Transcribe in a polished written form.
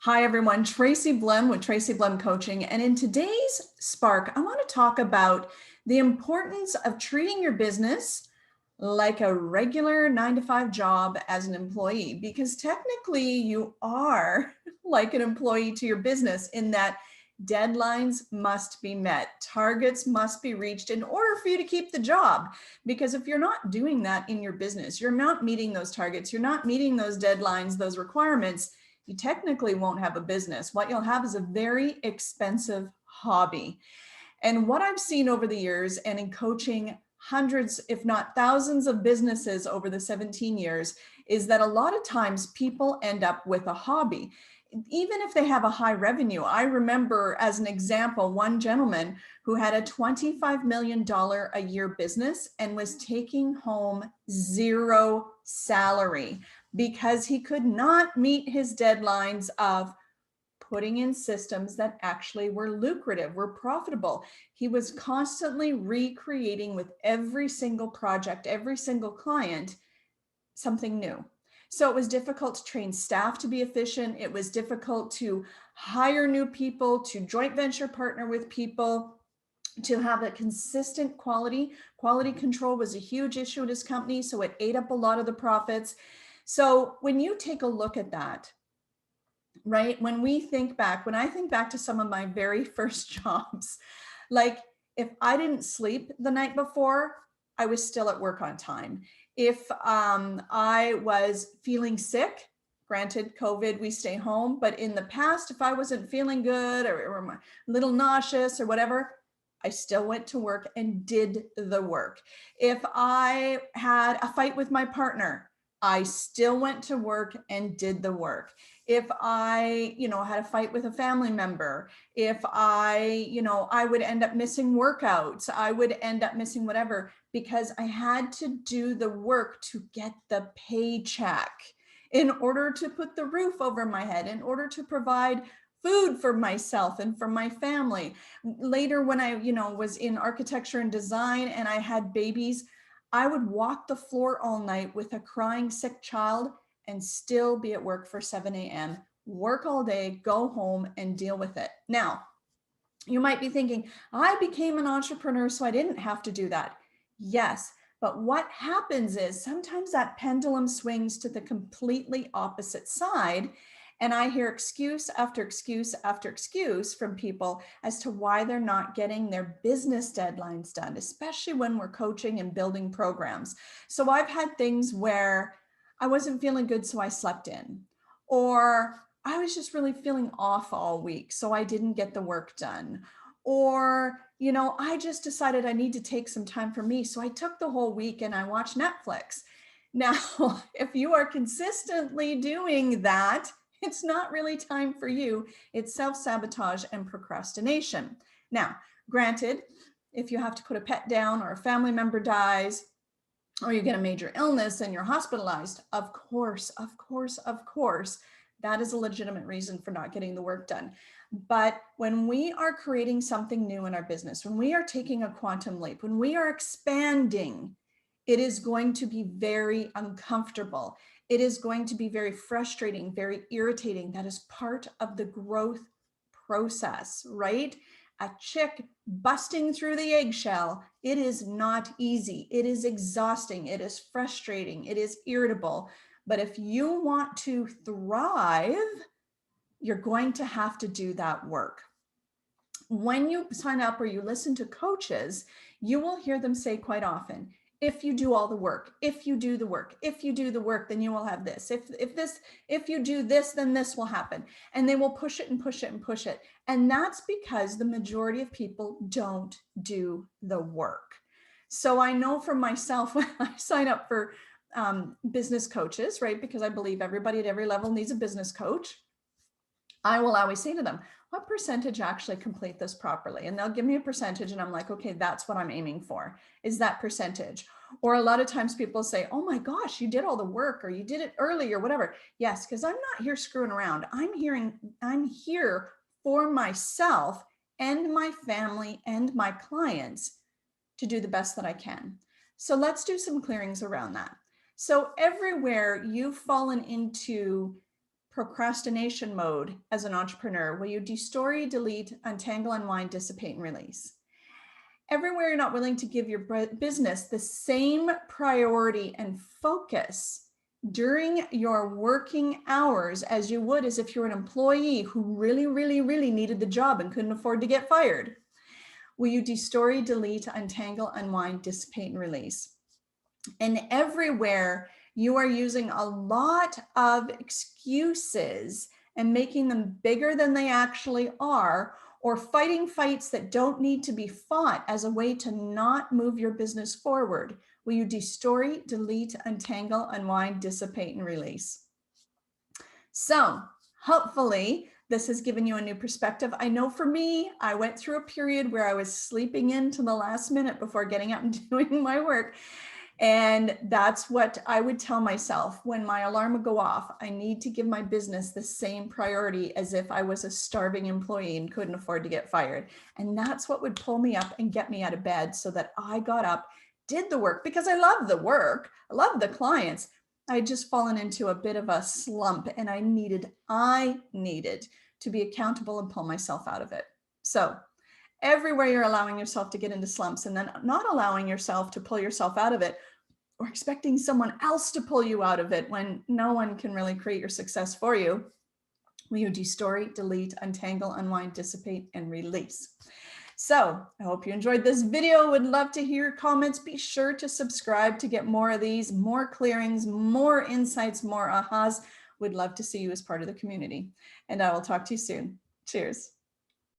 Hi, everyone. Tracy Blehm with Tracy Blehm Coaching. And in today's Spark, I want to talk about the importance of treating your business like a regular 9 to 5 job as an employee, because technically you are like an employee to your business in that deadlines must be met, targets must be reached in order for you to keep the job. Because if you're not doing that in your business, you're not meeting those targets, you're not meeting those deadlines, those requirements, you technically won't have a business. What you'll have is a very expensive hobby. And what I've seen over the years and in coaching hundreds, if not thousands of businesses over the 17 years, is that a lot of times people end up with a hobby. Even if they have a high revenue. I remember, as an example, one gentleman who had a $25 million a year business and was taking home zero salary because he could not meet his deadlines of putting in systems that actually were lucrative, were profitable. He was constantly recreating with every single project, every single client, something new. So it was difficult to train staff to be efficient. It was difficult to hire new people, to joint venture partner with people, to have a consistent quality. Quality control was a huge issue at his company, so it ate up a lot of the profits. So when you take a look at that, right, when I think back to some of my very first jobs, like if I didn't sleep the night before, I was still at work on time. If I was feeling sick, granted, COVID, we stay home, but in the past, if I wasn't feeling good or a little nauseous or whatever, I still went to work and did the work. If I had a fight with my partner, I still went to work and did the work. If I, had a fight with a family member, if I would end up missing workouts, I would end up missing whatever, because I had to do the work to get the paycheck in order to put the roof over my head, in order to provide food for myself and for my family. Later, when I, was in architecture and design and I had babies, I would walk the floor all night with a crying sick child and still be at work for 7 a.m., work all day, go home and deal with it. Now, you might be thinking, I became an entrepreneur, so I didn't have to do that. Yes, but what happens is sometimes that pendulum swings to the completely opposite side. And I hear excuse after excuse after excuse from people as to why they're not getting their business deadlines done, especially when we're coaching and building programs. So I've had things where I wasn't feeling good, so I slept in, or I was just really feeling off all week, so I didn't get the work done. Or, I just decided I need to take some time for me. So I took the whole week and I watched Netflix. Now, if you are consistently doing that, it's not really time for you. It's self-sabotage and procrastination. Now, granted, if you have to put a pet down or a family member dies, or you get a major illness and you're hospitalized, of course, that is a legitimate reason for not getting the work done. But when we are creating something new in our business, when we are taking a quantum leap, when we are expanding, it is going to be very uncomfortable. It is going to be very frustrating, very irritating. That is part of the growth process, right? A chick busting through the eggshell, it is not easy. It is exhausting. It is frustrating. It is irritable. But if you want to thrive, you're going to have to do that work. When you sign up or you listen to coaches, you will hear them say quite often, if you do all the work, if you do the work, if you do the work, then you will have this. If you do this, then this will happen. And they will push it and push it and push it. And that's because the majority of people don't do the work. So I know for myself, when I sign up for business coaches, right? Because I believe everybody at every level needs a business coach. I will always say to them, what percentage actually complete this properly? And they'll give me a percentage and I'm like, okay, that's what I'm aiming for, is that percentage. Or a lot of times people say, oh my gosh, you did all the work, or you did it early, or whatever. Yes, because I'm not here screwing around. I'm here for myself and my family and my clients to do the best that I can. So let's do some clearings around that. So everywhere you've fallen into procrastination mode as an entrepreneur? Will you destory, delete, untangle, unwind, dissipate, and release? Everywhere you're not willing to give your business the same priority and focus during your working hours as you would as if you're an employee who really, really, really needed the job and couldn't afford to get fired, will you destory, delete, untangle, unwind, dissipate, and release? And everywhere you are using a lot of excuses and making them bigger than they actually are, or fighting fights that don't need to be fought as a way to not move your business forward, will you destory, delete, untangle, unwind, dissipate, and release? So hopefully this has given you a new perspective. I know for me, I went through a period where I was sleeping in to the last minute before getting up and doing my work. And that's what I would tell myself when my alarm would go off. I need to give my business the same priority as if I was a starving employee and couldn't afford to get fired. And that's what would pull me up and get me out of bed so that I got up, did the work, because I love the work. I love the clients. I had just fallen into a bit of a slump and I needed to be accountable and pull myself out of it. So everywhere you're allowing yourself to get into slumps and then not allowing yourself to pull yourself out of it, or expecting someone else to pull you out of it when no one can really create your success for you, will you destory, delete, untangle, unwind, dissipate, and release? So I hope you enjoyed this video. Would love to hear your comments. Be sure to subscribe to get more of these, more clearings, more insights, more ahas. Would love to see you as part of the community. And I will talk to you soon. Cheers.